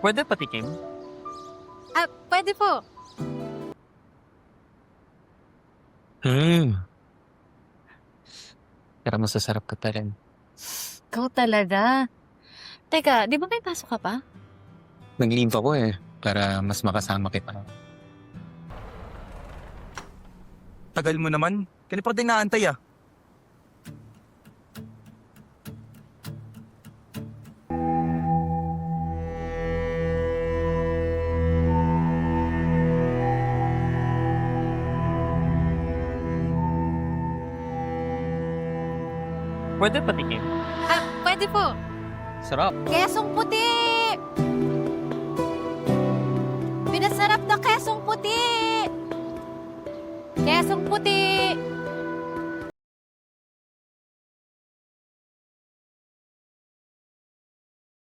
Pwede patikim? Pwede po. Hmm. Pero masasarap ka pa rin. Ikaw talaga. Teka, di ba may pasok ka pa? Nag-leave ako eh, para mas makasama kita. Tagal mo naman. Kani pa din naantay ah. Pwede patikim? Pwede po. Sarap. Kesong puti! Pinasarap na kesong puti! Kesong puti!